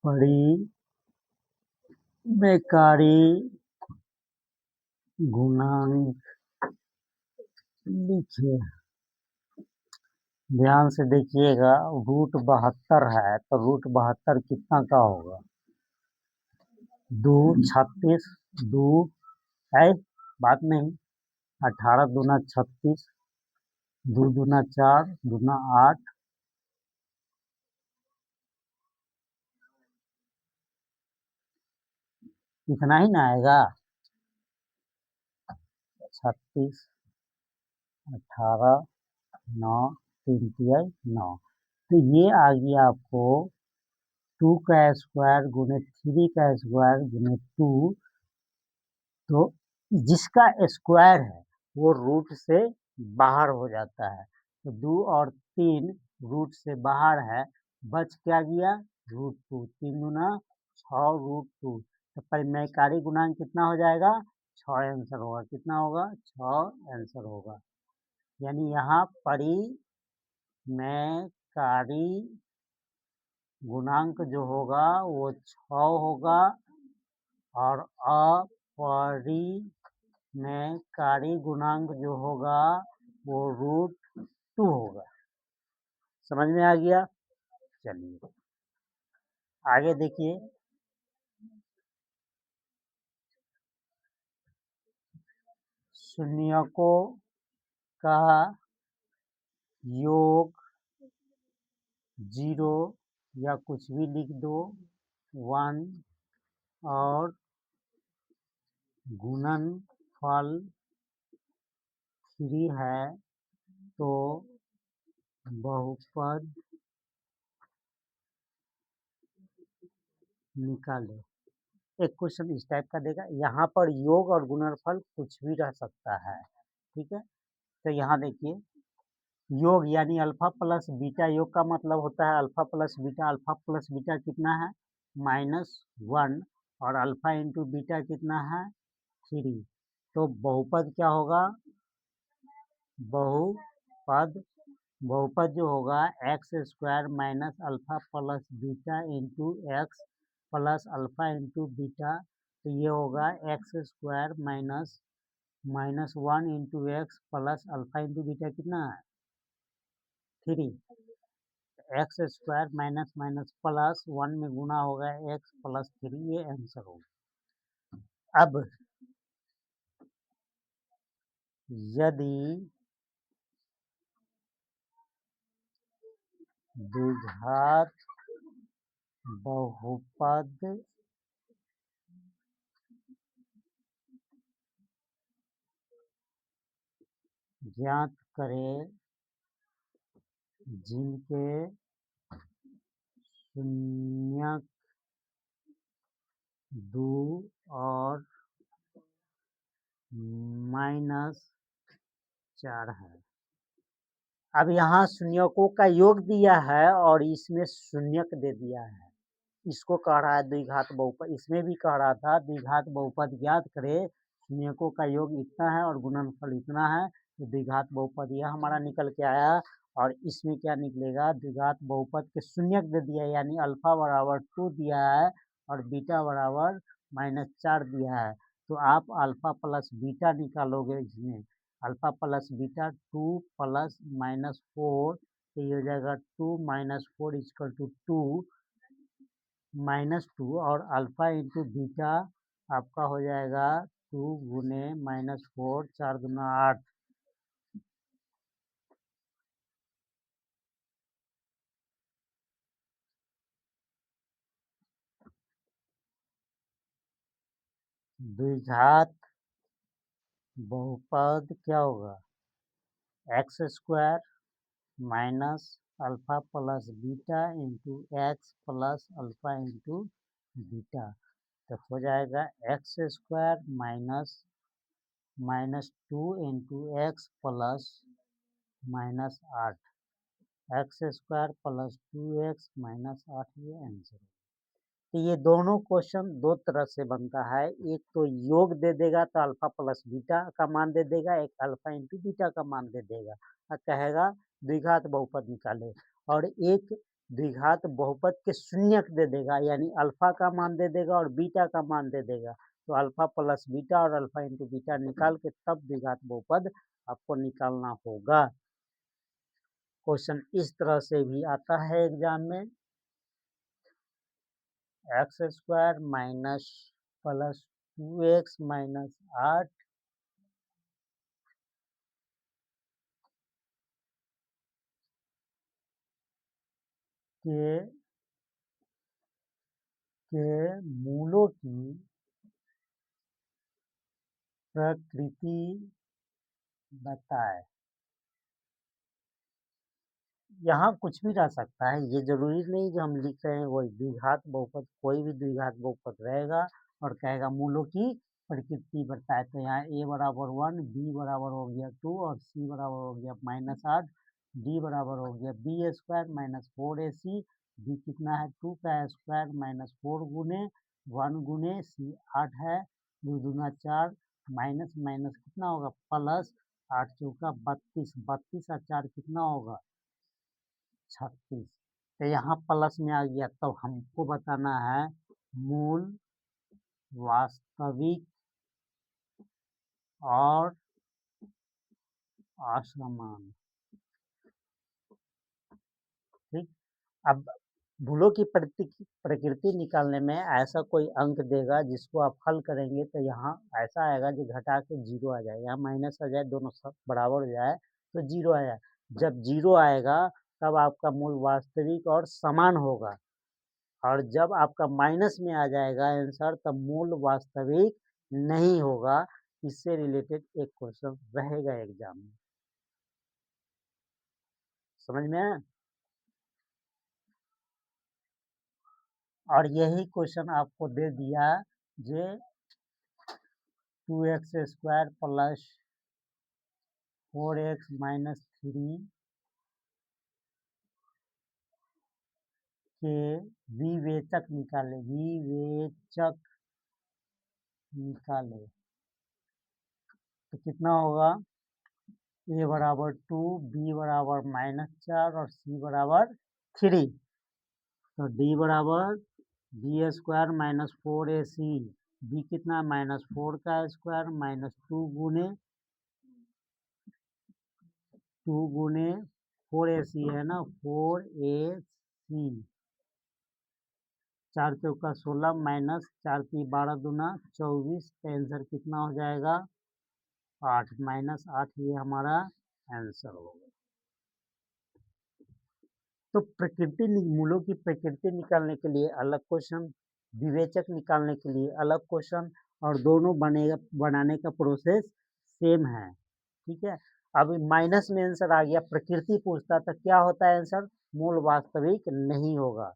परिमेकारी गुणांक लिखिए। ध्यान से देखिएगा, √72 है तो √72 कितना का होगा? 2 36 2 है, बात नहीं। 18 दूना 36, 2 दूना 4, दूना 8, इतना ही ना आएगा। 36 18 9 3 3 9, तो ये आ गया आपको 2 का स्क्वायर गुने 3 का स्क्वायर गुने 2, तो जिसका स्क्वायर है वो रूट से बाहर हो जाता है। तो 2 और 3 रूट से बाहर है, बच क्या गया? √2। 3 दूना 6 √2, तो परिमेयकारी गुणांक कितना हो जाएगा? 6 आंसर होगा। कितना होगा? 6 आंसर होगा। यानी यहाँ परिमेयकारी गुणांक जो होगा वो 6 होगा और अपरिमेयकारी गुणांक जो होगा वो √2 होगा। समझ में आ गया? चलिए आगे देखिए। शून्यकों का योग 0 या कुछ भी लिख दो, 1 और गुणनफल 3 है तो बहुपद निकाले। एक क्वेश्चन इस टाइप का देगा, यहाँ पर योग और गुणनफल कुछ भी रह सकता है, ठीक है। तो यहाँ देखिए, योग यानी अल्फा प्लस बीटा, योग का मतलब होता है alpha plus beta. Alpha plus beta कितना है? -1, और अल्फा इंटू बीटा कितना है? 3। तो बहुपद क्या होगा? बहुपद जो होगा x² minus alpha plus beta into x plus alpha into beta, तो ये होगा x² -1 into x plus alpha into beta कितना है? 3। x² माइनस माइनस प्लस 1 में गुना होगा x प्लस 3, ये आंसर होगा। अब यदि द्विघात बहुपद ज्ञात करें जिनके शून्यक 2 और -4 है। अब यहाँ शून्यकों का योग दिया है और इसमें शून्यक दे दिया है, इसको कह रहा है द्विघात बहुपद। इसमें भी कह रहा था द्विघात बहुपद ज्ञात करे, शून्यकों का योग इतना है और गुणनफल इतना है, तो द्विघात बहुपद यह हमारा निकल के आया। और इसमें क्या निकलेगा? द्विघात बहुपद के शून्यक दे दिया है, यानी अल्फा बराबर 2 दिया है और बीटा बराबर -4 दिया है। तो आप अल्फा प्लस बीटा निकालोगे, इसमें अल्फा प्लस बीटा 2 प्लस -4, तो ये हो जाएगा 2 - 4 इक्वल टू 2 -2, और अल्फा इंटू बीटा आपका हो जाएगा 2 गुने -4, 4 दूना 8, द्विघात बहुपद क्या होगा? x² minus alpha plus beta into x plus alpha into beta, तो हो जाएगा x² -2 into x plus -8, x² plus 2x -8, ये आंसर है। तो ये दोनों क्वेश्चन दो तरह से बनता है, एक तो योग दे देगा तो अल्फा प्लस बीटा का मान दे देगा, एक अल्फा इंटू बीटा का मान दे देगा और कहेगा द्विघात बहुपद निकाले। और एक द्विघात बहुपद के शून्यक दे देगा, यानी अल्फा का मान दे देगा और बीटा का मान दे देगा। तो अल्फा प्लस बीटा और अल्फा इंटू बीटा निकाल के तब द्विघात बहुपद आपको निकालना होगा। क्वेश्चन इस तरह से भी आता है एग्जाम में, x square minus plus 2x minus 8 के मूलों की प्रकृति बताए। यहाँ कुछ भी रह सकता है, ये जरूरी नहीं जो हम लिख रहे हैं वही द्विघात बहुपद, कोई भी द्विघात बहुपद रहेगा और कहेगा मूलों की प्रकृति बताए। तो यहाँ a बराबर 1, b बराबर हो गया 2 और c बराबर हो गया -8, d बराबर हो गया b square minus 4ac, b कितना है 2 का स्क्वायर माइनस 4 गुने 1 गुने c 8 है, 2 दूना 4 माइनस माइनस कितना होगा प्लस 8 चौका 32, 32 और 4 कितना होगा 36। तो यहाँ प्लस में आ गया, तो हमको बताना है मूल वास्तविक और असमान। ठीक, अब भूलों की प्रकृति निकालने में ऐसा कोई अंक देगा जिसको आप हल करेंगे तो यहाँ ऐसा आएगा जो घटा के 0 आ जाएगा, यहाँ माइनस आ जाए दोनों सब बराबर हो जाए तो 0 आ जाए। जब 0 आएगा तब आपका मूल वास्तविक और समान होगा, और जब आपका माइनस में आ जाएगा आंसर तब मूल वास्तविक नहीं होगा। इससे रिलेटेड एक क्वेश्चन रहेगा एग्जाम में, समझ में आया? और यही क्वेश्चन आपको दे दिया जे 2x square plus 4x minus 3 के विवेचक निकाले, विवेचक निकाले तो कितना होगा a बराबर 2, b बराबर -4 और c बराबर 3। तो d बराबर b square minus 4ac, b कितना -4 का स्क्वायर माइनस 2 गुने 4ac है ना 4ac, 4 चौका 16 माइनस 4 की 12 दूना 24, आंसर कितना हो जाएगा 8 माइनस 8, ये हमारा आंसर होगा। तो प्रकृति मूलों की प्रकृति निकालने के लिए अलग क्वेश्चन, विवेचक निकालने के लिए अलग क्वेश्चन, और दोनों बनाने का प्रोसेस सेम है। ठीक है, अब माइनस में आंसर आ गया, प्रकृति पूछता तो क्या होता है आंसर, मूल वास्तविक नहीं होगा।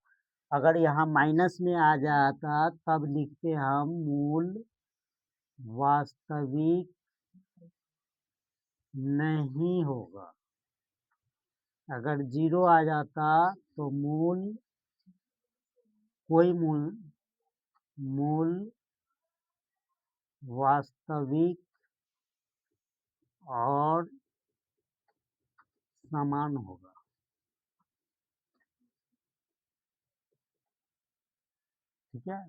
अगर यहाँ माइनस में आ जाता तब लिखते हम मूल वास्तविक नहीं होगा। अगर 0 आ जाता तो कोई मूल वास्तविक और समान होगा। ठीक है।